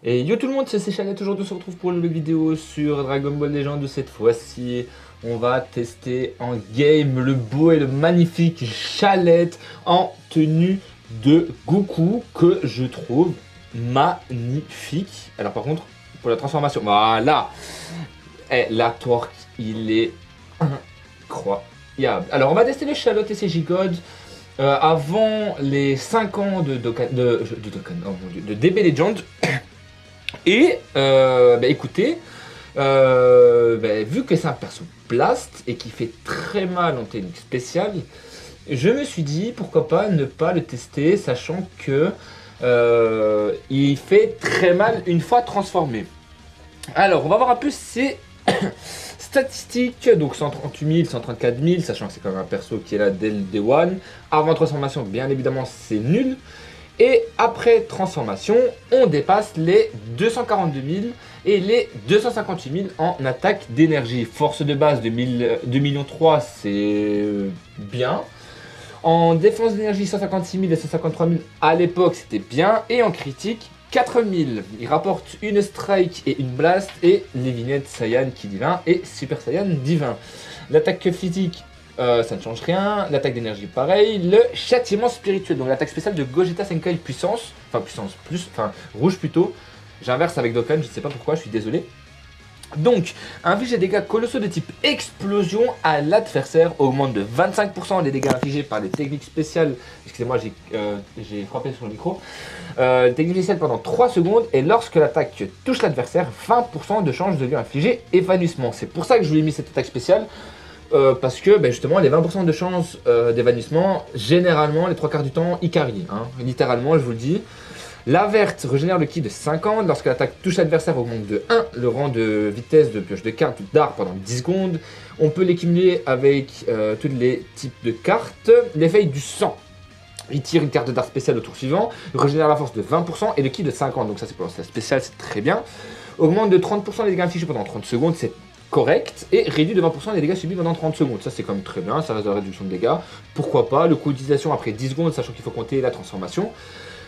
Et yo tout le monde, c'est Chanet, aujourd'hui on se retrouve pour une nouvelle vidéo sur Dragon Ball Legend. Cette fois-ci, on va tester en game le beau et le magnifique Chalet en tenue de Goku que je trouve magnifique. Alors par contre, pour la transformation, voilà, la torque, il est incroyable. Alors on va tester les Chalet et ses Gigodes. Avant les 5 ans de DB Legend. Et écoutez, vu que c'est un perso blast et qui fait très mal en technique spéciale, je me suis dit pourquoi pas ne pas le tester, sachant que il fait très mal une fois transformé. Alors, on va voir un peu ses statistiques. Donc 138 000, 134 000, sachant que c'est quand même un perso qui est là dès le Day One. Avant transformation, bien évidemment, c'est nul. Et après transformation, on dépasse les 242 000 et les 258 000 en attaque d'énergie. Force de base de 2 millions 3, c'est bien. En défense d'énergie, 156 000 et 153 000 à l'époque, c'était bien. Et en critique, 4 000. Il rapporte une strike et une blast et les vignettes Saiyan Ki divin et Super Saiyan divin. L'attaque physique, ça ne change rien. L'attaque d'énergie, pareil. Le châtiment spirituel, donc l'attaque spéciale de Gogeta Senkai puissance, rouge plutôt. J'inverse avec Dokkan, je ne sais pas pourquoi, je suis désolé. Donc, inflige des dégâts colossaux de type explosion à l'adversaire, augmente de 25% les dégâts infligés par les techniques spéciales. Excusez-moi, j'ai frappé sur le micro. Technique spéciale pendant 3 secondes, et lorsque l'attaque touche l'adversaire, 20% de chance de lui infliger évanouissement. C'est pour ça que je vous ai mis cette attaque spéciale. Parce que justement les 20% de chance d'évanouissement, généralement les 3 quarts du temps, ils carry, hein, littéralement je vous le dis. La verte régénère le ki de 50, lorsque l'attaque touche l'adversaire augmente de 1 le rang de vitesse de pioche de cartes ou d'art pendant 10 secondes. On peut les cumuler avec tous les types de cartes. L'effet du sang, il tire une carte d'art spéciale au tour suivant, régénère la force de 20% et le ki de 50, donc ça c'est pour la spéciale, c'est très bien. Augmente de 30% les dégâts infligés pendant 30 secondes, c'est correct, et réduit de 20% les dégâts subis pendant 30 secondes. Ça c'est quand même très bien, ça reste de la réduction de dégâts. Pourquoi pas, le coût d'utilisation après 10 secondes, sachant qu'il faut compter la transformation.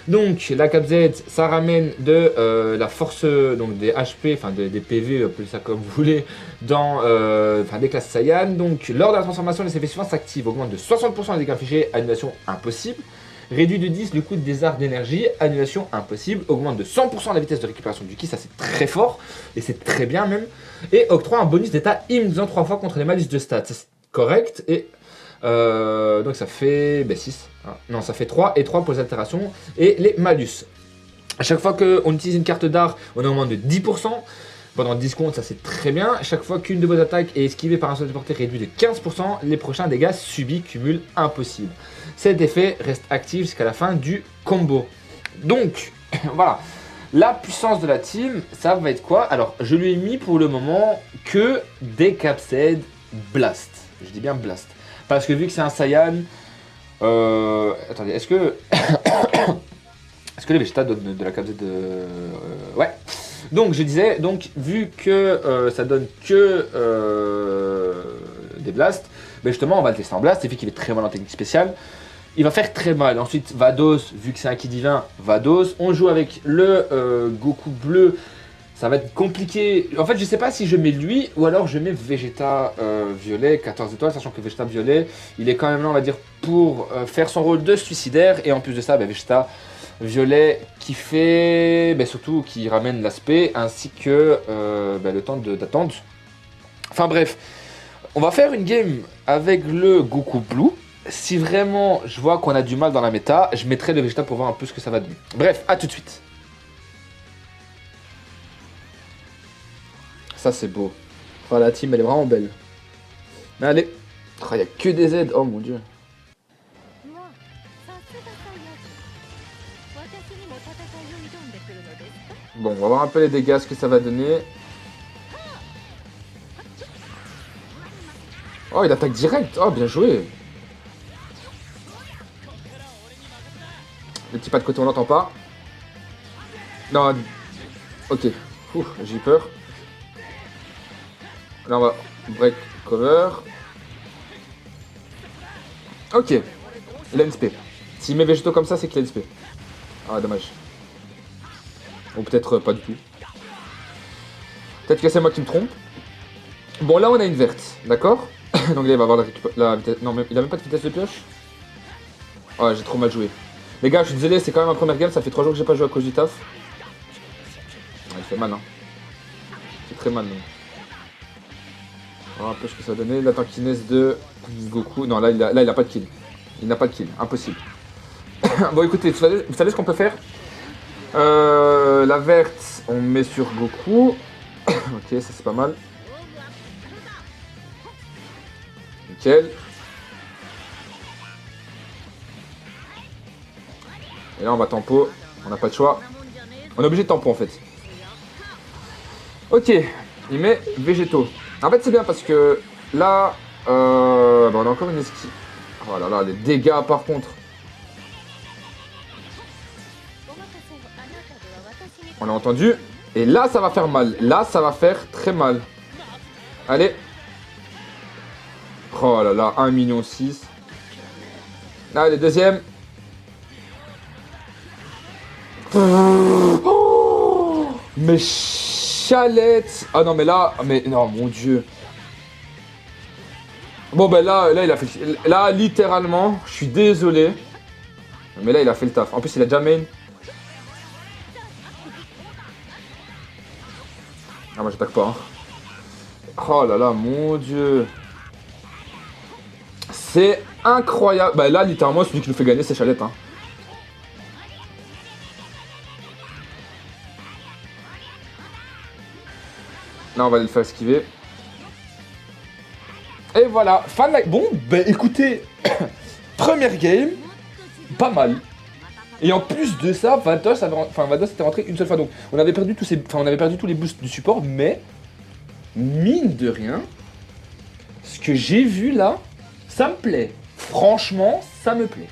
Donc la Cap Z, ça ramène de la force, donc des HP, enfin des PV, appelez ça comme vous voulez, dans des classes Saiyan. Donc lors de la transformation, les effets suivants s'activent, augmente de 60% les dégâts infligés, annulation impossible. Réduit de 10 le coût des arts d'énergie, annulation impossible, augmente de 100% la vitesse de récupération du ki, ça c'est très fort, et c'est très bien même. Et octroie un bonus d'état immunisant 3 fois contre les malus de stats, ça c'est correct, et donc ça fait 6, hein. Non ça fait 3, et 3 pour les altérations, et les malus. À chaque fois qu'on utilise une carte d'art, on augmente de 10%, pendant 10 secondes, ça c'est très bien. Chaque fois qu'une de vos attaques est esquivée par un sort de portée réduit de 15%, les prochains dégâts subis cumulent impossible. Cet effet reste actif jusqu'à la fin du combo. Donc, voilà. La puissance de la team, ça va être quoi? Alors, je lui ai mis pour le moment que des Capsed Blast. Je dis bien Blast. Parce que vu que c'est un Saiyan... attendez, est-ce que... est-ce que les Vegeta donnent de la Capsed de... ouais. Donc je disais, donc vu que ça donne que des blasts, justement on va le tester en blast, et vu qu'il est très mal en technique spéciale, il va faire très mal. Ensuite Vados, vu que c'est un ki divin, Vados, on joue avec le Goku bleu, ça va être compliqué. En fait je sais pas si je mets lui ou alors je mets Vegeta violet, 14 étoiles, sachant que Vegeta violet, il est quand même là on va dire pour faire son rôle de suicidaire, et en plus de ça Vegeta violet qui fait surtout qui ramène l'aspect ainsi que le temps d'attente. Enfin bref, on va faire une game avec le Goku Blue. Si vraiment je vois qu'on a du mal dans la méta, je mettrai le Vegeta pour voir un peu ce que ça va donner. Bref, à tout de suite. Ça c'est beau. Oh, la team elle est vraiment belle. Mais allez. Oh, il n'y a que des Z, oh mon dieu. Bon, on va voir un peu les dégâts, ce que ça va donner. Oh, il attaque direct. Oh, bien joué. Le petit pas de côté, on l'entend pas. Non. Ok. J'ai eu peur. Là, on va break cover. Ok. Il a une SP. S'il met végétaux comme ça, c'est qu'il a une SP. Ah, dommage. Ou peut-être pas du tout. Peut-être que c'est moi qui me trompe. Bon, là, on a une verte, d'accord. Donc là, il va avoir la vitesse... Non, mais il a même pas de vitesse de pioche. Ouais, j'ai trop mal joué. Les gars, je suis désolé, c'est quand même ma première game. Ça fait 3 jours que j'ai pas joué à cause du taf. Ouais, il fait mal, hein. C'est très mal, donc. On va voir un peu ce que ça va donner. La tankiness de Goku. Non, là, il a pas de kill. Il n'a pas de kill. Impossible. Bon, écoutez, vous savez ce qu'on peut faire. La verte, on met sur Goku. Ok, ça c'est pas mal. Nickel. Et là on va tempo, on n'a pas de choix. On est obligé de tempo en fait. Ok, il met végétaux. En fait c'est bien parce que là, bah, on a encore une esquive. Oh là là, les dégâts par contre. On l'a entendu. Et là ça va faire mal. Là ça va faire très mal. Allez. Oh là là, 1,6 million. Allez, deuxième. Oh, mais chalette. Ah non mais là, mais non mon dieu. Bon ben là il a fait, là littéralement, je suis désolé, mais là il a fait le taf. En plus il a déjà main. Ah moi j'attaque pas. Hein. Oh là là mon dieu. C'est incroyable. Bah là littéralement celui qui nous fait gagner c'est Chalette. Hein. Là on va le faire esquiver. Et voilà, fin de la... Bon, ben écoutez, première game, pas mal. Et en plus de ça, Vados était rentré une seule fois. Donc on avait perdu tous les boosts du support, mais mine de rien, ce que j'ai vu là, ça me plaît. Franchement, ça me plaît.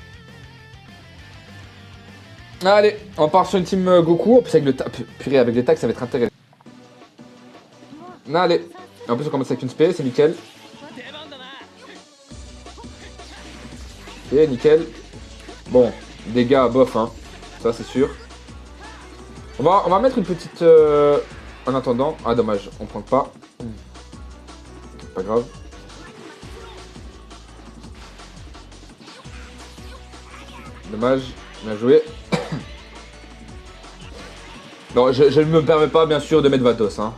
Allez, on part sur une team Goku. En plus avec le tag, purée, avec les tags, ça va être intéressant. Allez, en plus on commence avec une spé, c'est nickel. Ok, nickel. Bon, dégâts bof, hein. Ça c'est sûr. On va mettre une petite... En attendant... Ah dommage, on prend pas. Pas grave. Dommage, bien joué. Non, je ne me permets pas bien sûr de mettre Vados, hein.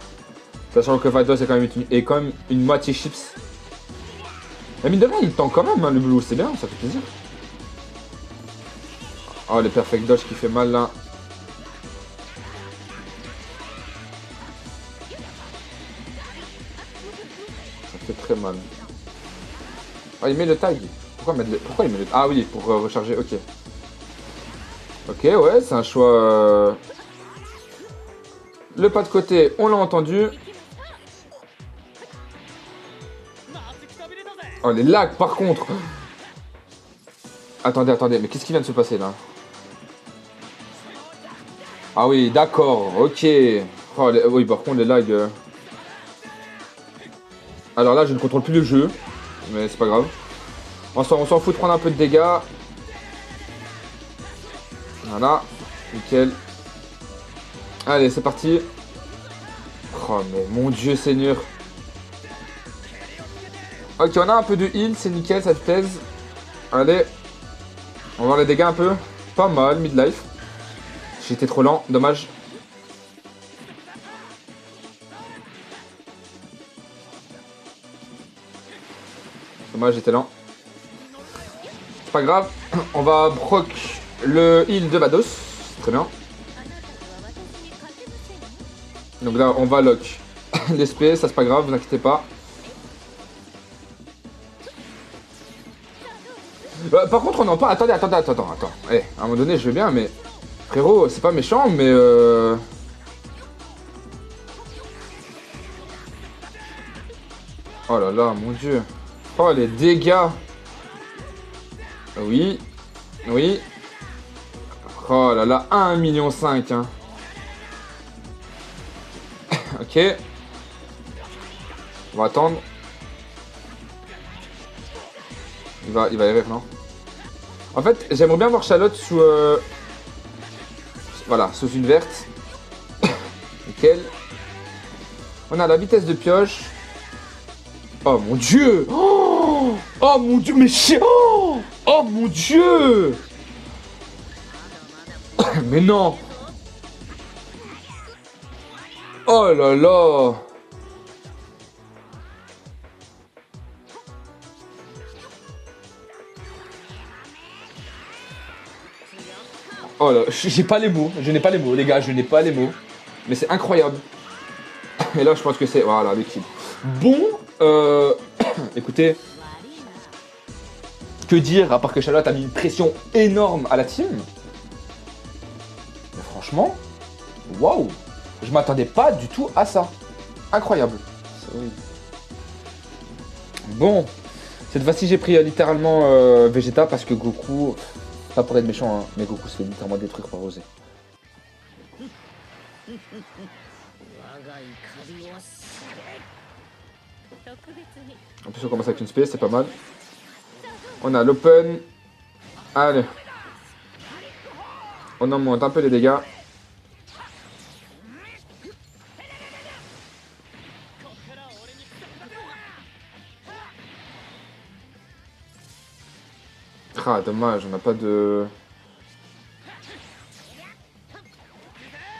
Sachant que Vados est quand même une moitié chips. Mais mine de rien, il tend quand même, hein, le blue, c'est bien, ça fait plaisir. Oh, le perfect dodge qui fait mal là. Ça fait très mal. Oh, il met le tag. Pourquoi il met le... Ah oui, pour recharger, ok. Ok, ouais, c'est un choix... Le pas de côté, on l'a entendu. Oh, les lags par contre. Attendez, mais qu'est-ce qui vient de se passer là? Ah oui, d'accord, ok. Oh, oui, par contre, les lags... Alors là, je ne contrôle plus le jeu. Mais c'est pas grave. On s'en fout de prendre un peu de dégâts. Voilà, nickel. Allez, c'est parti. Oh, mais mon dieu seigneur. Ok, on a un peu de heal, c'est nickel, ça te plaise. Allez. On va voir les dégâts un peu. Pas mal, midlife. J'étais trop lent, dommage. Dommage, j'étais lent. C'est pas grave. On va proc le heal de Vados. Très bien. Donc là, on va lock l'SP, ça c'est pas grave, vous inquiétez pas. Par contre, on en parle. Attendez. Eh, à un moment donné, je veux bien, mais... Frérot, c'est pas méchant, mais... Oh là là, mon dieu. Oh, les dégâts. Oui. Oh là là, 1,5 million, hein. Ok. On va attendre. Il va y rire, non? En fait, j'aimerais bien voir Charlotte sous... Voilà, sous une verte. Nickel. On a la vitesse de pioche. Oh mon dieu! Oh, oh mon dieu, mais chien! Oh, oh mon dieu! Mais non! Oh là là! Oh là, j'ai pas les mots, je n'ai pas les mots, les gars, je n'ai pas les mots. Mais c'est incroyable. Et là, je pense que c'est... Voilà, l'équipe. Bon, écoutez... Que dire, à part que Charlotte a mis une pression énorme à la team. Mais franchement, waouh! Je m'attendais pas du tout à ça. Incroyable. Bon, cette fois-ci, j'ai pris littéralement Vegeta parce que Goku... Pas pour être méchant, hein, mais Goku se fait littéralement des trucs par Rosé. En plus on commence avec une space, c'est pas mal. On a l'open. Allez. On augmente un peu les dégâts. Ah dommage, on n'a pas de...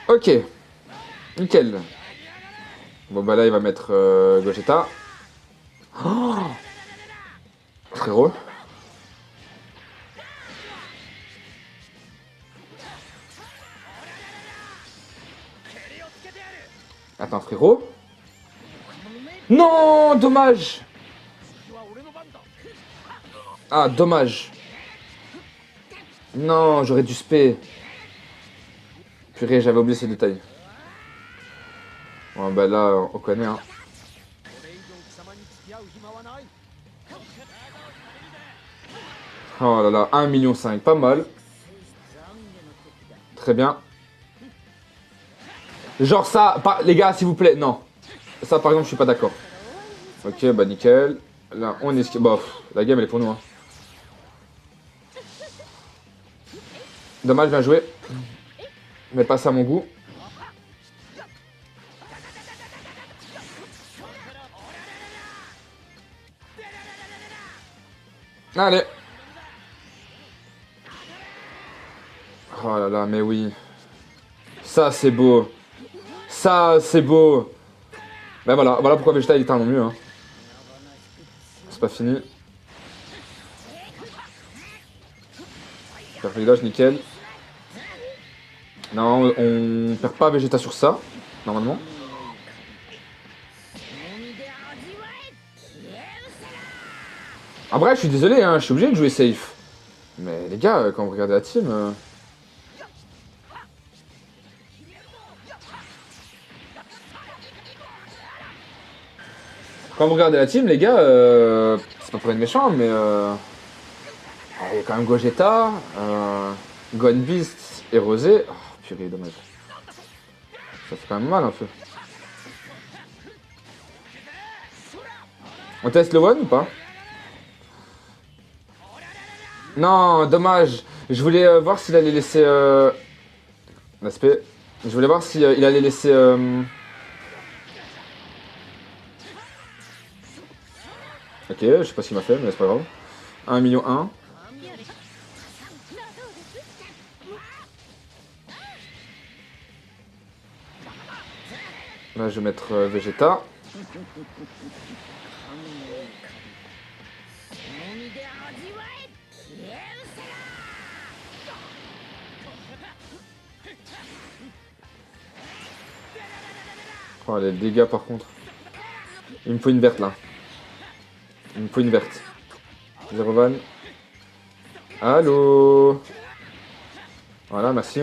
Ok. Nickel. Bon bah là il va mettre Gogeta. Oh frérot. Attends frérot. Non, dommage. Ah dommage. Non, j'aurais dû spé. Purée, j'avais oublié ce détail. Bon bah là on connaît hein. Oh là là, 1,5 million, pas mal. Très bien. Genre ça, les gars, s'il vous plaît, non. Ça, par exemple, je suis pas d'accord. Ok, bah nickel. Là, on est... Bah, la game, elle est pour nous. Hein. Dommage, bien joué. Mais pas ça à mon goût. Allez. Oh là là, mais oui. Ça, c'est beau. Ça, c'est beau. Ben voilà, voilà pourquoi Vegeta il est tellement mieux. Hein. C'est pas fini. Perfect dodge, nickel. Non, on perd pas Vegeta sur ça, normalement. Après, je suis désolé, hein, je suis obligé de jouer safe. Mais les gars, quand vous regardez la team... Quand vous regardez la team, les gars, c'est pas pour être méchant, mais... Il y a quand même Gogeta, Gohan Beast et Rosé. Oh, purée, dommage. Ça fait quand même mal un peu. On teste le one ou pas? Non, dommage. Je voulais voir s'il allait laisser... L'aspect... Je voulais voir s'il allait laisser... Ok, je sais pas ce qu'il m'a fait, mais c'est pas grave. 1,1 million. Là, je vais mettre Vegeta. Oh, les dégâts par contre. Il me faut une verte là. Il me faut une verte. Zero van. Allô. Voilà, merci.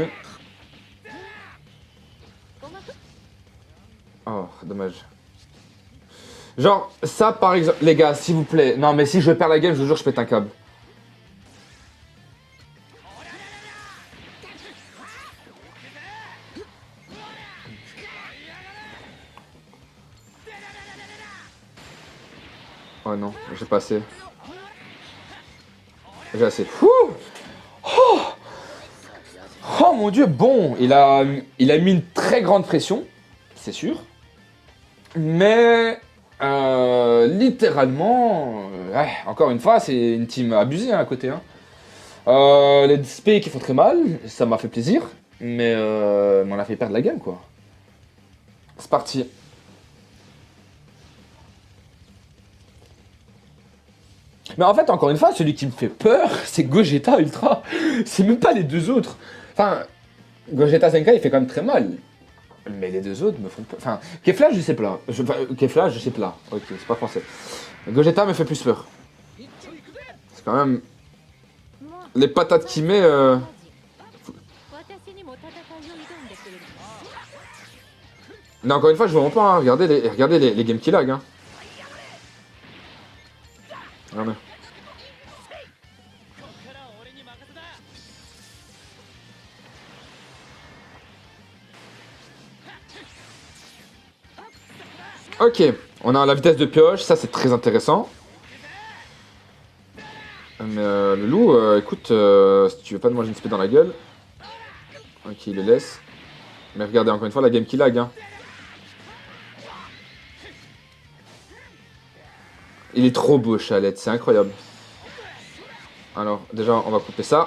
Oh, dommage. Genre, ça par exemple... Les gars, s'il vous plaît. Non, mais si je perds la game, je vous jure, je pète un câble. Oh non, j'ai pas assez. J'ai assez. Ouh oh, oh mon dieu, bon, il a mis une très grande pression. c'est sûr. Mais littéralement, ouais, encore une fois, c'est une team abusée hein, à côté. Hein. Les SP qui font très mal, ça m'a fait plaisir, mais on a fait perdre la game quoi. C'est parti. Mais en fait, encore une fois, celui qui me fait peur, c'est Gogeta Ultra. C'est même pas les deux autres. Enfin, Gogeta Zenkai, il fait quand même très mal. Mais les deux autres me font peur. Enfin, Kefla, je sais pas. Kefla, je sais pas. Ok, c'est pas français. Gogeta me fait plus peur. C'est quand même... Les patates qu'il met... Mais encore une fois, je vois pas. Hein. Regardez les games qui lag. Hein. Regardez. Ok, on a la vitesse de pioche, ça c'est très intéressant. Mais le loup, écoute, si tu veux pas te manger une spé dans la gueule. Ok, il le laisse. Mais regardez encore une fois la game qui lag. Hein. Il est trop beau, Chalette, c'est incroyable. Alors, déjà, on va couper ça.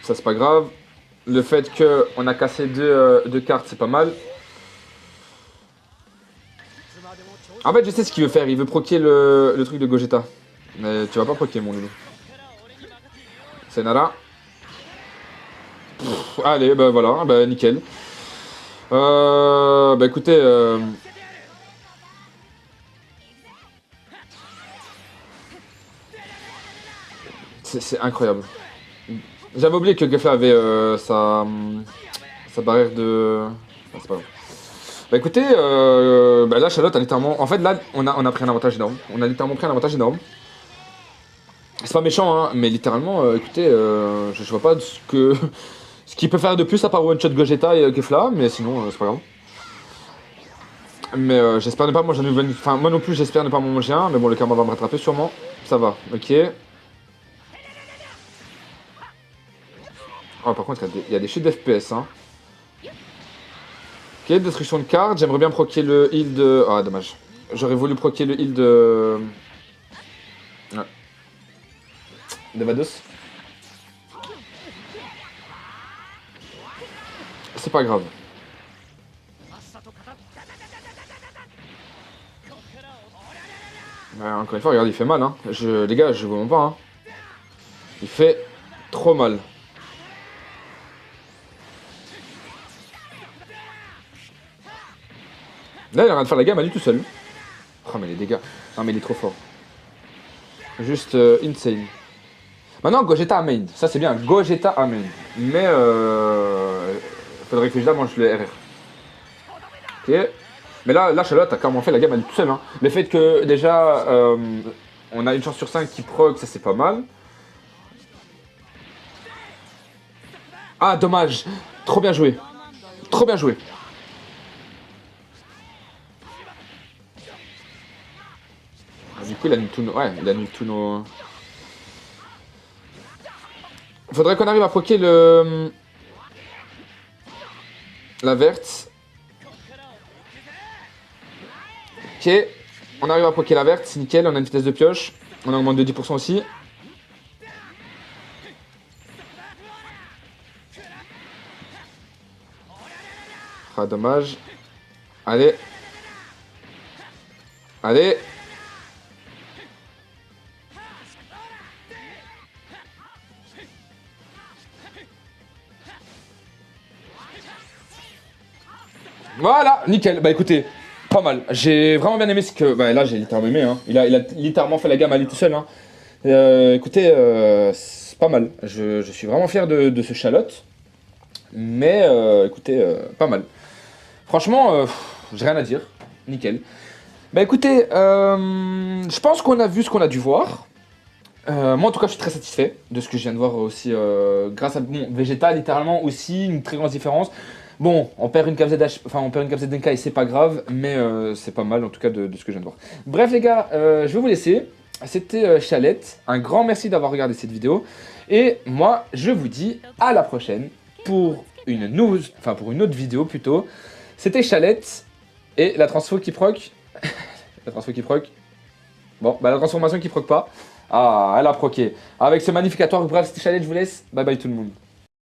Ça, c'est pas grave. Le fait qu'on a cassé deux cartes, c'est pas mal. En fait, je sais ce qu'il veut faire. Il veut proquer le truc de Gogeta. Mais tu vas pas proquer, mon loulou. C'est Nara. Allez, bah voilà, bah nickel. Bah écoutez... C'est incroyable. J'avais oublié que Kefla avait sa barrière de... Ah, c'est pas grave. Bah écoutez, bah là Charlotte a littéralement... En fait là, on a pris un avantage énorme. On a littéralement pris un avantage énorme. C'est pas méchant, hein, mais littéralement, écoutez, je vois pas ce qu'il peut faire de plus à part one-shot Gogeta et Kefla, mais sinon, c'est pas grave. Mais j'espère ne pas manger un nouvel... Enfin, moi non plus, j'espère ne pas m'en manger un, mais bon, le karma va me rattraper sûrement. Ça va, ok. Oh, par contre, il y a des chutes d'FPS, hein. Ok, destruction de carte, j'aimerais bien proquer le heal de... Ah, dommage. J'aurais voulu proquer le heal de... Ouais. De Vados. C'est pas grave. Ouais, encore une fois, regarde, il fait mal, hein. Les gars, je vous mens pas, hein. Il fait trop mal. Là, il est en train de faire la gamme à lui tout seul. Oh, mais les dégâts. Non, mais il est trop fort. Juste insane. Maintenant, Gogeta à main. Ça, c'est bien. Gogeta à main. Mais faudrait que je mange le RR. Ok. Mais là, Charlotte a carrément fait la gamme à lui tout seul. Hein. Le fait que déjà, on a une chance sur 5 qui proc, ça c'est pas mal. Ah, dommage. Trop bien joué. Trop bien joué. Du coup, il annule tous nos... Ouais, il annule tous nos... Faudrait qu'on arrive à proquer le... La verte. Ok. On arrive à proquer la verte, c'est nickel. On a une vitesse de pioche. On augmente de 10% aussi. Ah, dommage. Allez. Allez. Voilà, nickel. Bah écoutez, pas mal. J'ai vraiment bien aimé ce que... Bah là, j'ai littéralement aimé. Hein. Il a littéralement fait la gamme à lui tout seul. Hein. Écoutez, c'est pas mal. Je suis vraiment fier de ce Charlotte. Mais écoutez, pas mal. Franchement, j'ai rien à dire. Nickel. Bah écoutez, je pense qu'on a vu ce qu'on a dû voir. Moi en tout cas je suis très satisfait de ce que je viens de voir aussi grâce à bon, Vegeta littéralement aussi une très grande différence. Bon, on perd une KFZ, enfin on perd une KFZ Denkai et c'est pas grave, mais c'est pas mal en tout cas de ce que je viens de voir. Bref les gars, je vais vous laisser. C'était Chalette. Un grand merci d'avoir regardé cette vidéo. Et moi je vous dis à la prochaine pour une autre vidéo plutôt. C'était Chalette. Et la transfo qui proc. La transfo qui proc. Bon, bah la transformation qui proc pas. Ah, elle a proqué. Avec ce magnificatoire, bref, c'était Chalette, je vous laisse. Bye bye tout le monde.